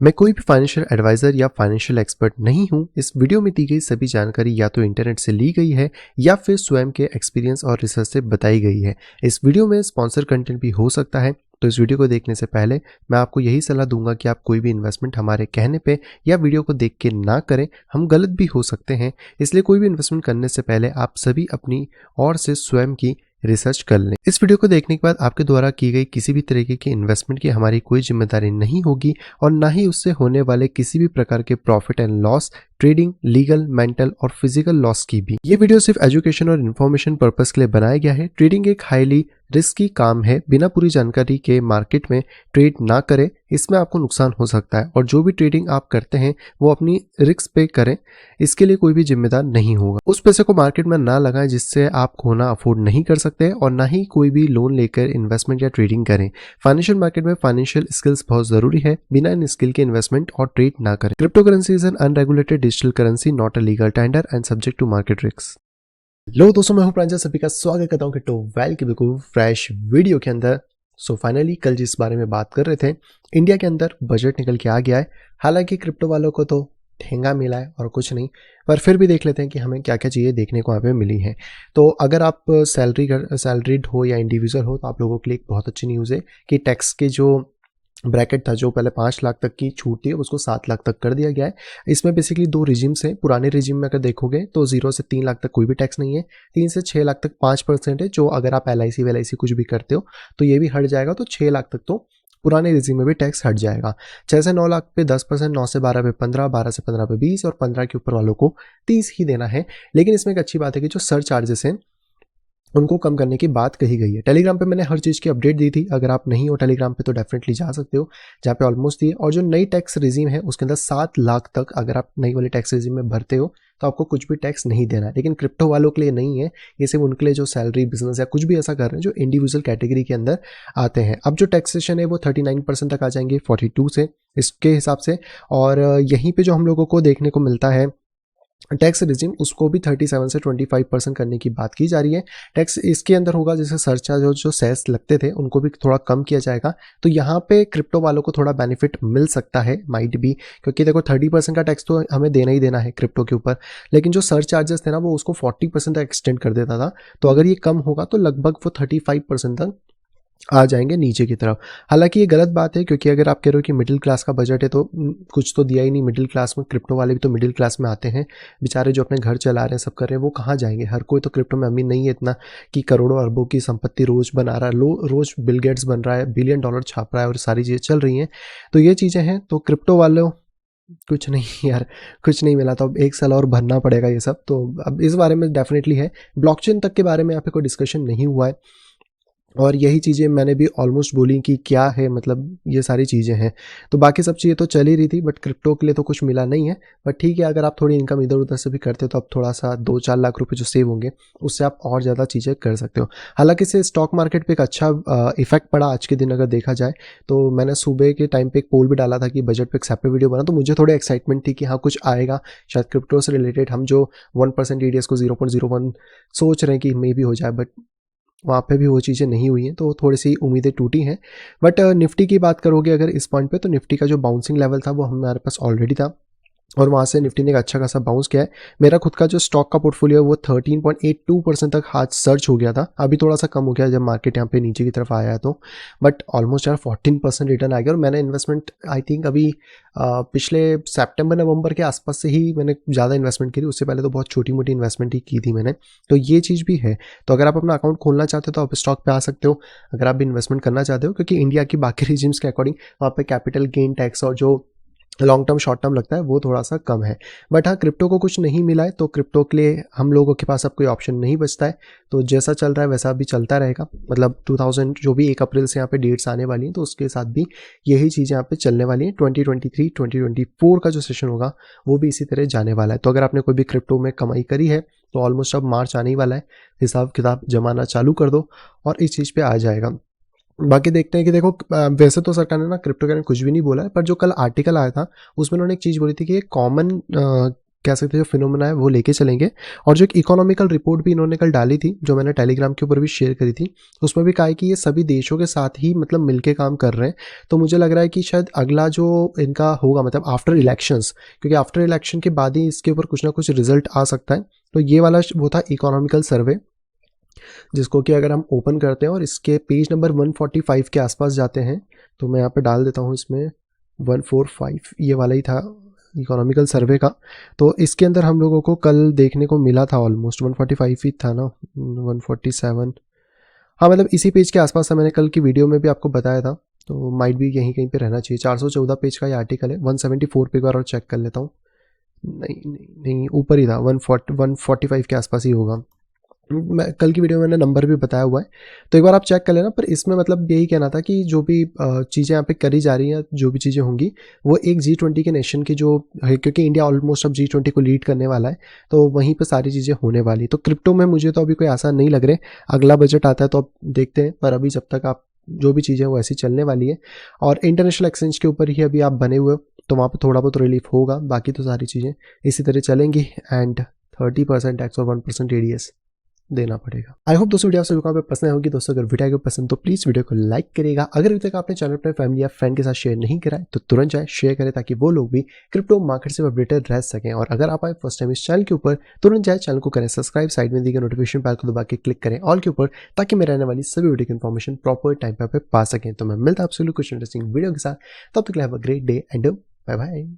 मैं कोई भी फाइनेंशियल एडवाइज़र या फाइनेंशियल एक्सपर्ट नहीं हूँ। इस वीडियो में दी गई सभी जानकारी या तो इंटरनेट से ली गई है या फिर स्वयं के एक्सपीरियंस और रिसर्च से बताई गई है। इस वीडियो में स्पॉन्सर कंटेंट भी हो सकता है, तो इस वीडियो को देखने से पहले मैं आपको यही सलाह दूंगा कि आप कोई भी इन्वेस्टमेंट हमारे कहने पे या वीडियो को देख के ना करें। हम गलत भी हो सकते हैं, इसलिए कोई भी इन्वेस्टमेंट करने से पहले आप सभी अपनी ओर से स्वयं की रिसर्च कर लें। इस वीडियो को देखने के बाद आपके द्वारा की गई किसी भी तरीके की इन्वेस्टमेंट की हमारी कोई जिम्मेदारी नहीं होगी और ना ही उससे होने वाले किसी भी प्रकार के profit and loss, trading, legal, mental और फिजिकल लॉस की भी। ये वीडियो सिर्फ एजुकेशन और इन्फॉर्मेशन पर्पस के लिए बनाया गया है। ट्रेडिंग एक हाईली रिस्की काम है। बिना पूरी जानकारी के मार्केट में ट्रेड ना करें, इसमें आपको नुकसान हो सकता है और जो भी ट्रेडिंग आप करते हैं वो अपनी रिस्क पे करें, इसके लिए कोई भी जिम्मेदार नहीं होगा। उस पैसे को मार्केट में ना लगाएं जिससे आप खोना अफोर्ड नहीं कर सकते और ना ही कोई भी लोन लेकर इन्वेस्टमेंट या ट्रेडिंग करें। फाइनेंशियल मार्केट में फाइनेंशियल स्किल्स बहुत जरूरी है। बिना इन स्किल के इन्वेस्टमेंट और ट्रेड ना करें। Crypto currency is an unregulated digital currency, not a legal tender and subject to market risk. लो दोस्तों, मैं हूं प्रांजल, सभी का स्वागत करता हूं क्रिप्टो वेल की बिल्कुल फ्रेश वीडियो के अंदर। फाइनली कल जिस बारे में बात कर रहे थे, इंडिया के अंदर बजट निकल के आ गया है। हालांकि क्रिप्टो वालों को तो ठेंगा मिला है और कुछ नहीं, पर फिर भी देख लेते हैं कि हमें क्या क्या चीज़ें देखने को यहाँ पे मिली हैं। तो अगर आप सैलरीड हो या इंडिविजुअल हो तो आप लोगों के लिए एक बहुत अच्छी न्यूज़ है कि टैक्स के जो ब्रैकेट था, जो पहले 5 लाख तक की छूट थी, उसको 7 लाख तक कर दिया गया है। इसमें बेसिकली 2 रिजिम्स हैं। पुराने रिजिम में अगर देखोगे तो 0 से 3 लाख तक कोई भी टैक्स नहीं है। 3 से 6 लाख तक 5% है। जो अगर आप LIC वेलाइसी कुछ भी करते हो तो ये भी हट जाएगा। तो 6 लाख तक तो पुराने रिजिम में भी टैक्स हट जाएगा। 6 से 9 लाख पे 10%, 9 से 12 पे 15, 12 से 15 पे 20 और 15 के ऊपर वालों को 30 ही देना है। लेकिन इसमें एक अच्छी बात है कि जो सर चार्जेस हैं उनको कम करने की बात कही गई है। टेलीग्राम पे मैंने हर चीज़ की अपडेट दी थी। अगर आप नहीं हो टेलीग्राम पे तो डेफिनेटली जा सकते हो, जहाँ पे ऑलमोस्ट थी। और जो नई टैक्स रिजीम है उसके अंदर 7 लाख तक अगर आप नई वाली टैक्स रिजीम में भरते हो तो आपको कुछ भी टैक्स नहीं देना है। लेकिन क्रिप्टो वालों के लिए नहीं है, ये सिर्फ उनके लिए जो सैलरी बिजनेस या कुछ भी ऐसा कर रहे हैं जो इंडिविजुअल कैटेगरी के अंदर आते हैं। अब जो टैक्सेशन है वो 39% तक आ जाएंगे 42 से, इसके हिसाब से। और यहीं पर जो हम लोगों को देखने को मिलता है टैक्स रिजिम, उसको भी 37 से 25% करने की बात की जा रही है। टैक्स इसके अंदर होगा, जैसे सरचार्ज जो सेस लगते थे उनको भी थोड़ा कम किया जाएगा। तो यहाँ पे क्रिप्टो वालों को थोड़ा बेनिफिट मिल सकता है, माइट भी, क्योंकि देखो 30% का टैक्स तो हमें देना ही देना है क्रिप्टो के ऊपर। लेकिन जो सरचार्जेस थे ना वो उसको 40% तक एक्सटेंड कर देता था। तो अगर ये कम होगा तो लगभग वो 35% तक आ जाएंगे नीचे की तरफ। हालांकि ये गलत बात है, क्योंकि अगर आप कह रहे हो कि मिडिल क्लास का बजट है तो कुछ तो दिया ही नहीं मिडिल क्लास में। क्रिप्टो वाले भी तो मिडिल क्लास में आते हैं बेचारे, जो अपने घर चला रहे हैं, सब कर रहे हैं, वो कहाँ जाएंगे। हर कोई तो क्रिप्टो में अमीर नहीं है इतना कि करोड़ों अरबों की संपत्ति रोज बना रहा है। रोज बिल गेट्स बन रहा है, बिलियन डॉलर छाप रहा है और सारी चीज़ें चल रही हैं। तो ये चीज़ें हैं। तो क्रिप्टो वालों कुछ नहीं यार, कुछ नहीं मिला तो अब 1 साल और भरना पड़ेगा ये सब। तो अब इस बारे में डेफिनेटली है। ब्लॉकचेन तक के बारे में यहाँ पे कोई डिस्कशन नहीं हुआ है और यही चीज़ें मैंने भी ऑलमोस्ट बोली कि क्या है, मतलब ये सारी चीज़ें हैं। तो बाकी सब चीज़ें तो चल ही रही थी, बट क्रिप्टो के लिए तो कुछ मिला नहीं है। बट ठीक है, अगर आप थोड़ी इनकम इधर उधर से भी करते हो तो आप थोड़ा सा 2-4 लाख रुपए जो सेव होंगे उससे आप और ज़्यादा चीज़ें कर सकते हो। हालांकि इससे स्टॉक मार्केट पे एक अच्छा इफेक्ट पड़ा आज के दिन अगर देखा जाए। तो मैंने सुबह के टाइम पे एक पोल भी डाला था कि बजट पे एक सेपरेट वीडियो बना, तो मुझे थोड़ी एक्साइटमेंट थी कि हाँ कुछ आएगा शायद क्रिप्टो से रिलेटेड। हम जो 1% EDS को 0.01 सोच रहे हैं कि मे भी हो जाए, बट वहाँ पे भी वो चीज़ें नहीं हुई हैं, तो थोड़ी सी उम्मीदें टूटी हैं। बट निफ्टी की बात करोगे अगर इस पॉइंट पे, तो निफ्टी का जो बाउंसिंग लेवल था वो हमारे पास ऑलरेडी था और वहाँ से निफ्टी ने एक अच्छा खासा बाउंस किया है। मेरा खुद का जो स्टॉक का पोर्टफोलियो है वो 13.82% तक हाथ सर्च हो गया था। अभी थोड़ा सा कम हो गया जब मार्केट यहाँ पे नीचे की तरफ आया है तो, बट ऑलमोस्ट यार 14% रिटर्न आ गया। और मैंने इन्वेस्टमेंट आई थिंक अभी पिछले सितंबर-नवंबर के आसपास से ही मैंने ज़्यादा इन्वेस्टमेंट करी। उससे पहले तो बहुत छोटी मोटी इन्वेस्टमेंट ही की थी मैंने। तो ये चीज़ भी है। तो अगर आप अपना अकाउंट खोलना चाहते हो तो आप स्टॉक पे आ सकते हो अगर आप भी इन्वेस्टमेंट करना चाहते हो, क्योंकि इंडिया की बाकी रीजन्स के अकॉर्डिंग वहाँ पे कैपिटल गेन टैक्स और जो लॉन्ग टर्म शॉर्ट टर्म लगता है वो थोड़ा सा कम है। बट हाँ, क्रिप्टो को कुछ नहीं मिला है तो क्रिप्टो के लिए हम लोगों के पास अब कोई ऑप्शन नहीं बचता है। तो जैसा चल रहा है वैसा भी चलता रहेगा। मतलब 2000 जो भी 1 अप्रैल से यहाँ पे डेट्स आने वाली हैं तो उसके साथ भी यही चीज़ें यहाँ पे चलने वाली हैं। 2023-2024 का जो सेशन होगा वो भी इसी तरह जाने वाला है। तो अगर आपने कोई भी क्रिप्टो में कमाई करी है तो ऑलमोस्ट अब मार्च आने ही वाला है, हिसाब किताब जमाना चालू कर दो और इस चीज़ पे आ जाएगा। बाकी देखते हैं कि देखो वैसे तो सरकार ने ना क्रिप्टो के बारे में कुछ भी नहीं बोला है, पर जो कल आर्टिकल आया था उसमें उन्होंने एक चीज़ बोली थी कि एक कॉमन कह सकते हैं जो फिनोमेना है वो लेके चलेंगे। और जो एक इकोनॉमिकल रिपोर्ट भी इन्होंने कल डाली थी, जो मैंने टेलीग्राम के ऊपर भी शेयर करी थी, उसमें भी कहा है कि ये सभी देशों के साथ ही मतलब मिलके काम कर रहे हैं। तो मुझे लग रहा है कि शायद अगला जो इनका होगा मतलब आफ्टर इलेक्शंस, क्योंकि आफ्टर इलेक्शन के बाद ही इसके ऊपर कुछ ना कुछ रिजल्ट आ सकता है। तो ये वाला वो था इकोनॉमिकल सर्वे, जिसको कि अगर हम ओपन करते हैं और इसके पेज नंबर 145 के आसपास जाते हैं, तो मैं यहाँ पे डाल देता हूँ इसमें 145, ये वाला ही था इकोनॉमिकल सर्वे का। तो इसके अंदर हम लोगों को कल देखने को मिला था ऑलमोस्ट 145 ही था ना, 147, हाँ मतलब इसी पेज के आसपास था। मैंने कल की वीडियो में भी आपको बताया था, तो माइट भी यहीं कहीं पे रहना चाहिए। 414 पेज का ये आर्टिकल है। 174 पे एक बार और चेक कर लेता हूँ। नहीं नहीं नहीं, ऊपर ही था, 145 के आसपास ही होगा। मैं कल की वीडियो में मैंने नंबर भी बताया हुआ है, तो एक बार आप चेक कर लेना। पर इसमें मतलब यही कहना था कि जो भी चीज़ें यहाँ पे करी जा रही हैं, जो भी चीज़ें होंगी वो एक G20 के नेशन की जो है, क्योंकि इंडिया ऑलमोस्ट अब G20 को लीड करने वाला है, तो वहीं पे सारी चीज़ें होने वाली। तो क्रिप्टो में मुझे तो अभी कोई आसान नहीं लग रहे, अगला बजट आता है तो अब देखते हैं। पर अभी जब तक आप जो भी चीज़ें वो ऐसी चलने वाली है, और इंटरनेशनल एक्सचेंज के ऊपर ही अभी आप बने हुए हो, तो वहाँ पर थोड़ा बहुत रिलीफ होगा, बाकी तो सारी चीज़ें इसी तरह चलेंगी। एंड 30% टैक्स और 1% ADS देना पड़ेगा। आई होप दोस्तों वीडियो आप सभी को पसंद होगी। दोस्तों अगर वीडियो को पसंद तो प्लीज वीडियो को लाइक करेगा। अगर अभी तक आपने चैनल अपने फैमिली या फ्रेंड के साथ शेयर नहीं करा है तो तुरंत जाए शेयर करें, ताकि वो लोग भी क्रिप्टो मार्केट से अपडेटेड रह सकें। और अगर आप आए फर्स्ट टाइम इस चैनल के ऊपर, तुरंत जाए चैनल को करें सब्सक्राइब, साइड में दी गई नोटिफिकेशन बेल को दबा के क्लिक करें ऑल के ऊपर, ताकि मेरे रहने वाली सभी वीडियो की इन्फॉर्मेशन प्रॉपर टाइम पे पा सकें। तो मैं मिलता हूं आपसे कुछ इंटरेस्टिंग वीडियो के साथ, तब तक have a great day and bye bye.